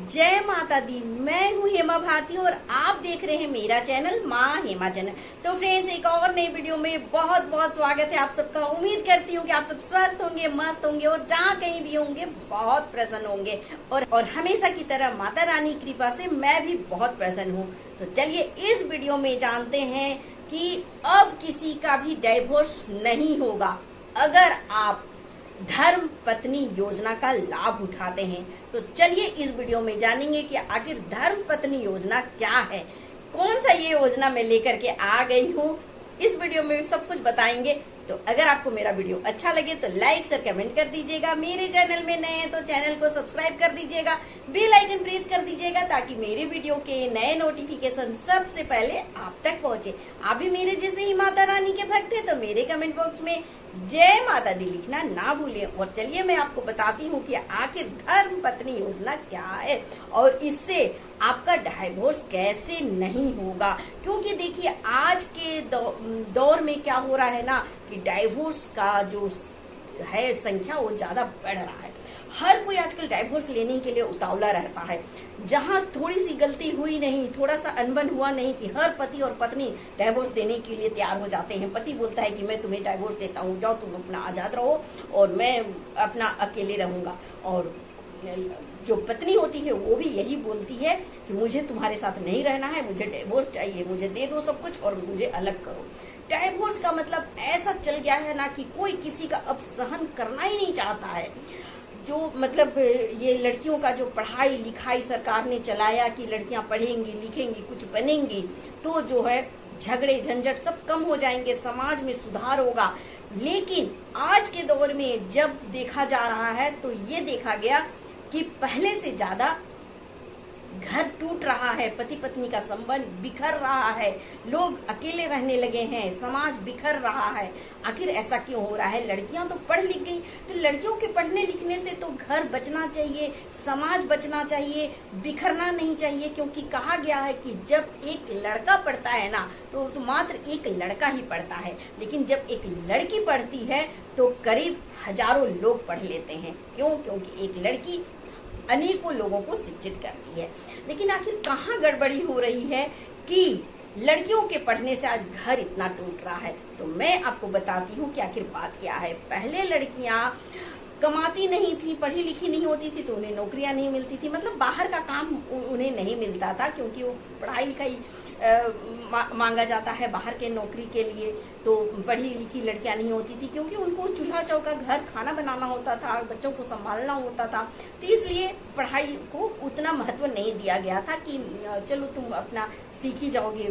जय माता दी। मैं हूँ हेमा भारती और आप देख रहे हैं मेरा चैनल माँ हेमा चैनल। तो फ्रेंड्स, एक और नई वीडियो में बहुत बहुत स्वागत है आप सबका। उम्मीद करती हूँ कि आप सब स्वस्थ होंगे, मस्त होंगे और जहाँ कहीं भी होंगे बहुत प्रसन्न होंगे। और हमेशा की तरह माता रानी की कृपा से मैं भी बहुत प्रसन्न हूँ। तो चलिए इस वीडियो में जानते हैं कि अब किसी का भी डाइवोर्स नहीं होगा अगर आप धर्म पत्नी योजना का लाभ उठाते हैं। तो चलिए इस वीडियो में जानेंगे कि आखिर धर्म पत्नी योजना क्या है, कौन सा ये योजना मैं लेकर के आ गई हूँ। इस वीडियो में सब कुछ बताएंगे। तो अगर आपको मेरा वीडियो अच्छा लगे तो लाइक शेयर कमेंट कर दीजिएगा। मेरे चैनल में नए हैं तो चैनल को सब्सक्राइब कर दीजिएगा, बेल आइकन प्रेस कर दीजिएगा ताकि मेरे वीडियो के नए नोटिफिकेशन सबसे पहले आप तक पहुंचे। आप भी मेरे जैसे ही माता रानी के भक्त हैं तो मेरे कमेंट बॉक्स में जय माता दी लिखना ना भूलें। और चलिए मैं आपको बताती हूँ कि आखिर धर्म पत्नी योजना क्या है और इससे आपका डाइवोर्स कैसे नहीं होगा। क्योंकि देखिए आज के दौर में क्या हो रहा है ना कि डाइवोर्स का जो है संख्या वो ज्यादा बढ़ रहा है। हर कोई आजकल डाइवोर्स लेने के लिए उतावला रहता है। जहाँ थोड़ी सी गलती हुई नहीं, थोड़ा सा अनबन हुआ नहीं कि हर पति और पत्नी डाइवोर्स देने के लिए तैयार हो जाते हैं। पति बोलता है कि मैं तुम्हें डाइवोर्स देता हूँ, जाओ तुम अपना आजाद रहो और मैं अपना अकेले रहूंगा। और जो पत्नी होती है वो भी यही बोलती है कि मुझे तुम्हारे साथ नहीं रहना है, मुझे डाइवोर्स चाहिए, मुझे दे दो सब कुछ और मुझे अलग करो। डाइवोर्स का मतलब ऐसा चल गया है ना कि कोई किसी का अब सहन करना ही नहीं चाहता है। जो मतलब ये लड़कियों का जो पढ़ाई लिखाई सरकार ने चलाया कि लड़कियां पढ़ेंगी लिखेंगी कुछ बनेंगी तो जो है झगड़े झंझट सब कम हो जाएंगे, समाज में सुधार होगा। लेकिन आज के दौर में जब देखा जा रहा है तो ये देखा गया कि पहले से ज्यादा घर टूट रहा है, पति पत्नी का संबंध बिखर रहा है, लोग अकेले रहने लगे हैं, समाज बिखर रहा है। आखिर ऐसा क्यों हो रहा है? लड़कियां तो पढ़ लिख गई, तो लड़कियों के पढ़ने लिखने से तो घर बचना चाहिए, समाज बचना चाहिए, बिखरना नहीं चाहिए। क्योंकि कहा गया है कि जब एक लड़का पढ़ता है ना तो मात्र एक लड़का ही पढ़ता है, लेकिन जब एक लड़की पढ़ती है तो करीब हजारों लोग पढ़ लेते हैं। क्यों? क्योंकि एक लड़की अनेकों लोगों को शिक्षित करती है। लेकिन आखिर कहाँ गड़बड़ी हो रही है कि लड़कियों के पढ़ने से आज घर इतना टूट रहा है। तो मैं आपको बताती हूँ कि आखिर बात क्या है। पहले लड़कियां कमाती नहीं थी, पढ़ी लिखी नहीं होती थी तो उन्हें नौकरियां नहीं मिलती थी, मतलब बाहर का काम उन्हें नहीं मिलता था क्योंकि वो पढ़ाई लिखाई मांगा जाता है बाहर के नौकरी के लिए। तो पढ़ी लिखी लड़कियां नहीं होती थी क्योंकि उनको चूल्हा चौका घर खाना बनाना होता था, बच्चों को संभालना होता था। तो इसलिए पढ़ाई को उतना महत्व नहीं दिया गया था कि चलो तुम अपना सीख ही जाओगे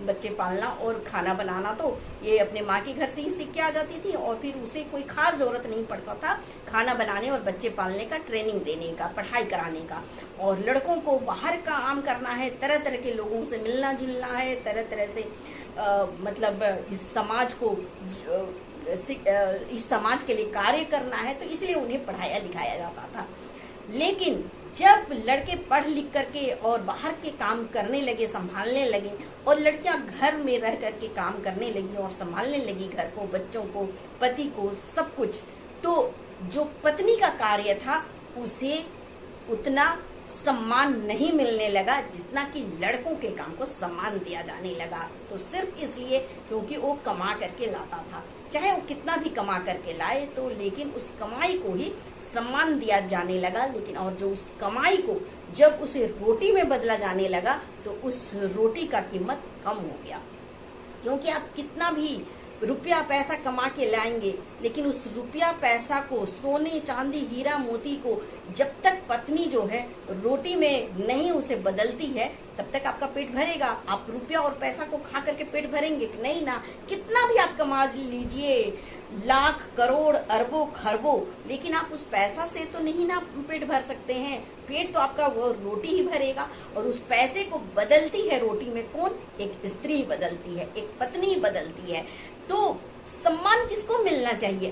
बच्चे पालना और खाना बनाना। तो ये अपने माँ के घर से ही सीख के आ जाती थी और फिर उसे कोई खास जरूरत नहीं पड़ता था खाना बनाने और बच्चे पालने का, ट्रेनिंग देने का, पढ़ाई कराने का। और लड़कों को बाहर का काम करना है, तरह तरह के लोगों से मिलना जुलना है, तरह तरह से मतलब इस समाज के लिए कार्य करना है, तो इसलिए उन्हें पढ़ाया लिखाया जाता था। लेकिन जब लड़के पढ़ लिख करके और बाहर के काम करने लगे, संभालने लगे और लड़कियां घर में रह करके काम करने लगी और संभालने लगी घर को, बच्चों को, पति को, सब कुछ, तो जो पत्नी का कार्य था उसे उतना सम्मान नहीं मिलने लगा जितना कि लड़कों के काम को सम्मान दिया जाने लगा। तो सिर्फ इसलिए क्योंकि वो कमा करके लाता था, चाहे वो कितना भी कमा करके लाए तो, लेकिन उस कमाई को ही सम्मान दिया जाने लगा। लेकिन और जो उस कमाई को जब उसे रोटी में बदला जाने लगा तो उस रोटी का कीमत कम हो गया। क्योंकि आप कितना भी रुपया पैसा कमा के लाएंगे लेकिन उस रुपया पैसा को, सोने चांदी हीरा मोती को जब तक पत्नी जो है रोटी में नहीं उसे बदलती है तब तक आपका पेट भरेगा। आप रुपया और पैसा को खा करके पेट भरेंगे कि नहीं ना? कितना भी आप कमा लीजिए, लाख करोड़ अरबों खरबों, लेकिन आप उस पैसा से तो नहीं ना पेट भर सकते हैं। पेट तो आपका वो रोटी ही भरेगा। और उस पैसे को बदलती है रोटी में कौन? एक स्त्री बदलती है, एक पत्नी बदलती है। तो सम्मान किसको मिलना चाहिए?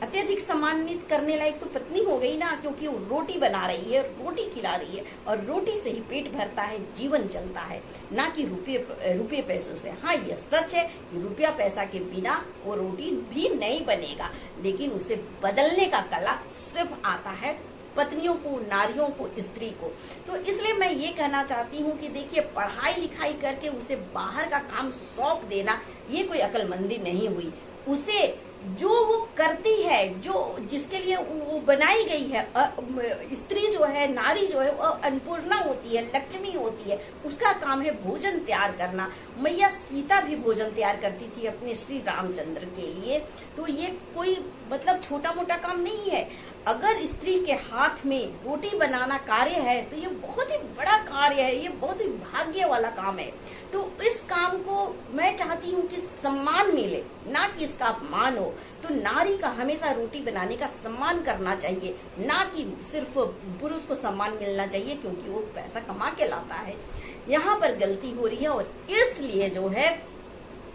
अत्यधिक सम्मानित करने लायक तो पत्नी हो गई ना, क्योंकि वो रोटी बना रही है, रोटी खिला रही है और रोटी से ही पेट भरता है, जीवन चलता है, ना कि रुपये पैसों से। हाँ, ये सच है कि रुपया पैसा के बिना वो रोटी भी नहीं बनेगा, लेकिन उसे बदलने का कला सिर्फ आता है पत्नियों को, नारियों को, स्त्री को। तो इसलिए मैं ये कहना चाहती हूँ कि देखिए, पढ़ाई लिखाई करके उसे बाहर का काम सौंप देना ये कोई अक्लमंदी नहीं हुई। उसे जो वो करती है, जो जिसके लिए वो बनाई गई है, स्त्री जो है, नारी जो है, वो अन्नपूर्णा होती है, लक्ष्मी होती है, उसका काम है भोजन तैयार करना। मैया सीता भी भोजन तैयार करती थी अपने श्री रामचंद्र के लिए। तो ये कोई मतलब छोटा मोटा काम नहीं है। अगर स्त्री के हाथ में रोटी बनाना कार्य है तो ये बहुत ही बड़ा कार्य है, ये बहुत ही भाग्य वाला काम है। तो इस काम को मैं चाहती हूँ कि सम्मान मिले, ना कि इसका अपमान हो। तो नारी का हमेशा रोटी बनाने का सम्मान करना चाहिए, ना कि सिर्फ पुरुष को सम्मान मिलना चाहिए क्योंकि वो पैसा कमा के लाता है। यहाँ पर गलती हो रही है और इसलिए जो है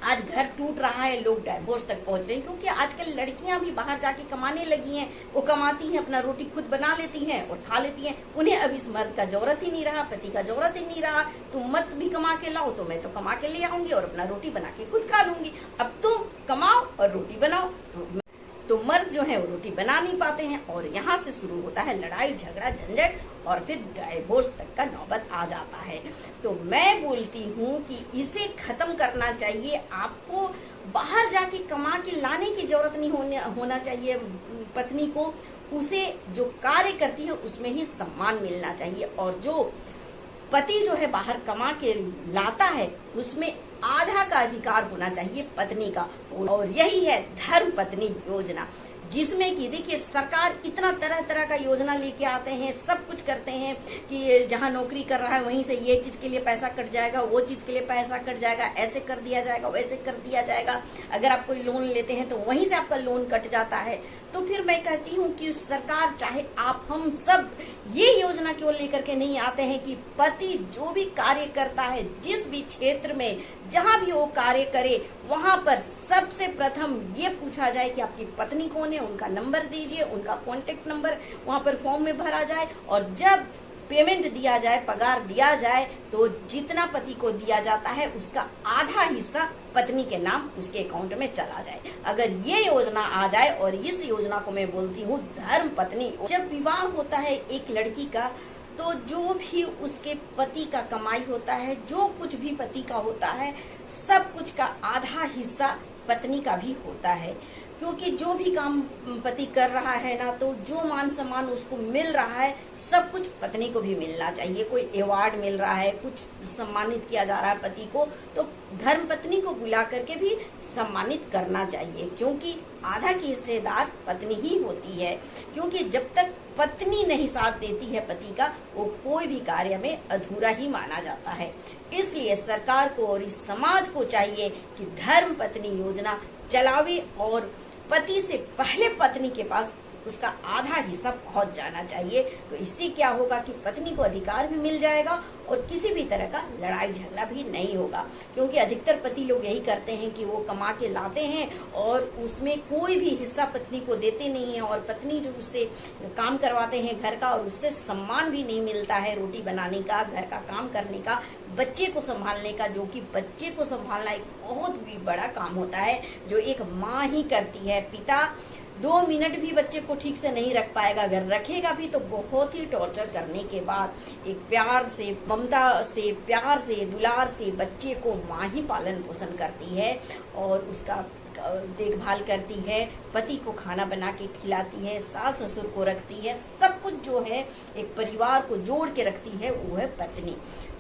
आज घर टूट रहा है, लोग डाइवोर्स तक पहुंच रहे हैं। क्योंकि आजकल लड़कियां भी बाहर जाके कमाने लगी हैं, वो कमाती हैं, अपना रोटी खुद बना लेती हैं और खा लेती हैं। उन्हें अब इस मर्द का जरूरत ही नहीं रहा, पति का जरूरत ही नहीं रहा। तुम मत भी कमा के लाओ तो मैं तो कमा के ले आऊंगी और अपना रोटी बना के खुद खा लूंगी। अब तुम कमाओ और रोटी बनाओ। तो मर्द जो है वो रोटी बना नहीं पाते हैं और यहाँ से शुरू होता है लड़ाई झगड़ा झंझट और फिर डाइवोर्स तक का नौबत आ जाता है। तो मैं बोलती हूँ कि इसे खत्म करना चाहिए। आपको बाहर जाके कमा के लाने की जरूरत नहीं होना चाहिए पत्नी को। उसे जो कार्य करती है उसमें ही सम्मान मिलना चाहिए और जो पति जो है बाहर कमा के लाता है उसमें आधा का अधिकार होना चाहिए पत्नी का। और यही है धर्म पत्नी योजना, जिसमें कि देखिए सरकार इतना तरह तरह का योजना लेके आते हैं, सब कुछ करते हैं कि जहां नौकरी कर रहा है वहीं से ये चीज के लिए पैसा कट जाएगा, वो चीज के लिए पैसा कट जाएगा, ऐसे कर दिया जाएगा, वैसे कर दिया जाएगा। अगर आप कोई लोन लेते हैं तो वहीं से आपका लोन कट जाता है। तो फिर मैं कहती हूँ कि सरकार चाहे आप हम सब ये योजना क्यों लेकर के नहीं आते हैं कि पति जो भी कार्य करता है, जिस भी क्षेत्र में जहां भी वो कार्य करे, वहां पर सबसे प्रथम ये पूछा जाए कि आपकी पत्नी कौन है, उनका नंबर दीजिए, उनका कॉन्टेक्ट नंबर वहां पर फॉर्म में भरा जाए और जब पेमेंट दिया जाए, पगार दिया जाए, तो जितना पति को दिया जाता है उसका आधा हिस्सा पत्नी के नाम उसके अकाउंट में चला जाए। अगर ये योजना आ जाए, और इस योजना को मैं बोलती हूँ धर्म पत्नी। जब विवाह होता है एक लड़की का, तो जो भी उसके पति का कमाई होता है, जो कुछ भी पति का होता है, सब कुछ का आधा हिस्सा पत्नी का भी होता है। क्योंकि जो भी काम पति कर रहा है ना, तो जो मान सम्मान उसको मिल रहा है सब कुछ पत्नी को भी मिलना चाहिए। कोई अवार्ड मिल रहा है, कुछ सम्मानित किया जा रहा है पति को, तो धर्म पत्नी को बुला करके भी सम्मानित करना चाहिए। क्योंकि आधा की हिस्सेदार पत्नी ही होती है। क्योंकि जब तक पत्नी नहीं साथ देती है पति का, वो कोई भी कार्य में अधूरा ही माना जाता है। इसलिए सरकार को और इस समाज को चाहिए कि धर्म पत्नी योजना चलावे और पति से पहले पत्नी के पास उसका आधा हिस्सा पहुंच जाना चाहिए। तो इससे क्या होगा कि पत्नी को अधिकार भी मिल जाएगा और किसी भी तरह का लड़ाई झगड़ा भी नहीं होगा। क्योंकि अधिकतर पति लोग यही करते हैं कि वो कमा के लाते हैं और उसमें कोई भी हिस्सा पत्नी को देते नहीं है, और पत्नी जो उससे काम करवाते हैं घर का, और उससे सम्मान भी नहीं मिलता है रोटी बनाने का, घर का काम करने का, बच्चे को संभालने का। जो कि बच्चे को संभालना एक बहुत भी बड़ा काम होता है जो एक माँ ही करती है। पिता 2 मिनट भी बच्चे को ठीक से नहीं रख पाएगा, अगर रखेगा भी तो बहुत ही टॉर्चर करने के बाद एक प्यार से, ममता से, प्यार से, दुलार से बच्चे को माँ ही पालन पोषण करती है और उसका देखभाल करती है, पति को खाना बना के खिलाती है, सास ससुर को रखती है, सब कुछ जो है एक परिवार को जोड़ के रखती है वो है पत्नी।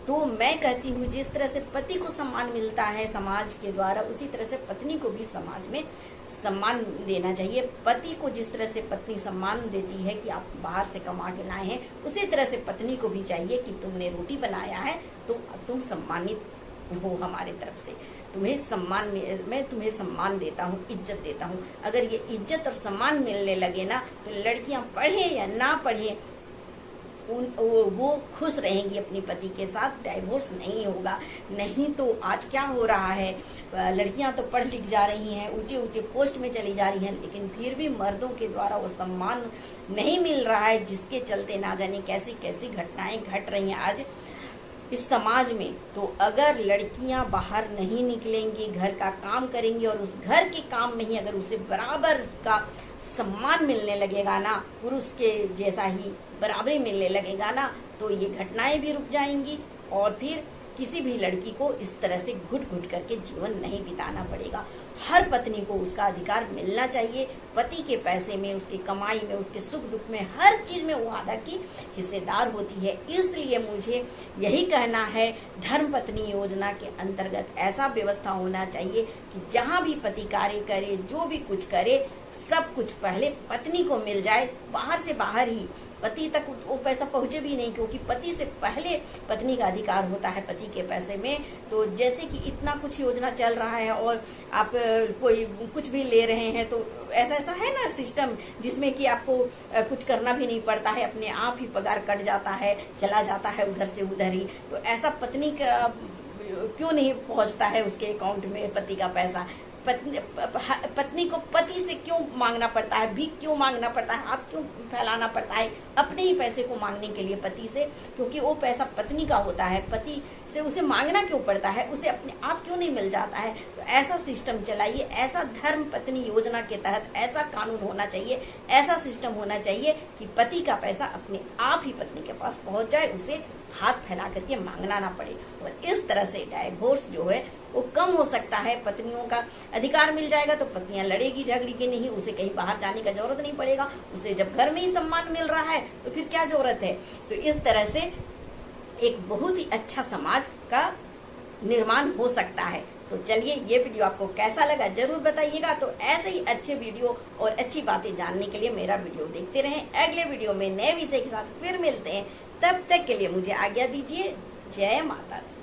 तो मैं कहती हूँ जिस तरह से पति को सम्मान मिलता है समाज के द्वारा, उसी तरह से पत्नी को भी समाज में सम्मान देना चाहिए। पति को जिस तरह से पत्नी सम्मान देती है कि आप बाहर से कमा के लाए हैं, उसी तरह से पत्नी को भी चाहिए कि तुमने रोटी बनाया है तो तुम सम्मानित हो हमारे तरफ से। तुम्हें सम्मान, मैं तुम्हें सम्मान देता हूँ, इज्जत देता हूँ। अगर ये इज्जत और सम्मान मिलने लगे ना, तो लड़कियां पढ़े या ना पढ़े वो खुश रहेंगी अपने पति के साथ, डाइवोर्स नहीं होगा। नहीं तो आज क्या हो रहा है, लड़कियां तो पढ़ लिख जा रही हैं, ऊंचे ऊंचे पोस्ट में चली जा रही हैं, लेकिन फिर भी मर्दों के द्वारा वो सम्मान नहीं मिल रहा है, जिसके चलते ना जाने कैसी कैसी घटनाएं घट रही हैं आज इस समाज में। तो अगर लड़कियां बाहर नहीं निकलेंगी, घर का काम करेंगी और उस घर के काम में ही अगर उसे बराबर का सम्मान मिलने लगेगा ना, पुरुष के जैसा ही बराबरी मिलने लगेगा ना, तो ये घटनाएं भी रुक जाएंगी और फिर किसी भी लड़की को इस तरह से घुट घुट करके जीवन नहीं बिताना पड़ेगा। हर पत्नी को उसका अधिकार मिलना चाहिए। पति के पैसे में, उसकी कमाई में, उसके सुख दुख में, हर चीज में वो आधा की हिस्सेदार होती है। इसलिए मुझे यही कहना है, धर्म पत्नी योजना के अंतर्गत ऐसा व्यवस्था होना चाहिए कि जहाँ भी पति कार्य करे, जो भी कुछ करे, सब कुछ पहले पत्नी को मिल जाए। बाहर से बाहर ही पति तक वो पैसा पहुंचे भी नहीं, क्योंकि पति से पहले पत्नी का अधिकार होता है पति के पैसे में। तो जैसे कि इतना कुछ योजना चल रहा है और आप कोई कुछ भी ले रहे हैं, तो ऐसा है ना सिस्टम जिसमें कि आपको कुछ करना भी नहीं पड़ता है, अपने आप ही पगार कट जाता है, चला जाता है उधर से उधर ही। तो ऐसा पत्नी का क्यों नहीं पहुंचता है उसके अकाउंट में पति का पैसा? पत्नी को पति से क्यों मांगना पड़ता है, भीख क्यों मांगना पड़ता है, हाथ क्यों फैलाना पड़ता है अपने ही पैसे को मांगने के लिए पति से? क्योंकि वो पैसा पत्नी का होता है, पति से उसे मांगना क्यों पड़ता है? उसे अपने आप क्यों नहीं मिल जाता है? तो ऐसा सिस्टम चलाइए, ऐसा धर्म पत्नी योजना के तहत ऐसा कानून होना चाहिए, ऐसा सिस्टम होना चाहिए कि पति का पैसा अपने आप ही पत्नी के पास पहुंच जाए, उसे हाथ फैला करके मांगना ना पड़े। और इस तरह से डाइवोर्स जो है वो कम हो सकता है। पत्नियों का अधिकार मिल जाएगा तो पत्नियां लड़ेगी झगड़ेगी नहीं, उसे कहीं बाहर जाने का जरूरत नहीं पड़ेगा। उसे जब घर में ही सम्मान मिल रहा है तो फिर क्या जरूरत है? तो इस तरह से एक बहुत ही अच्छा समाज का निर्माण हो सकता है। तो चलिए, ये वीडियो आपको कैसा लगा जरूर बताइएगा। तो ऐसे ही अच्छे वीडियो और अच्छी बातें जानने के लिए मेरा वीडियो देखते रहें। अगले वीडियो में नए विषय के साथ फिर मिलते हैं। तब तक के लिए मुझे आज्ञा दीजिए। जय माता दी।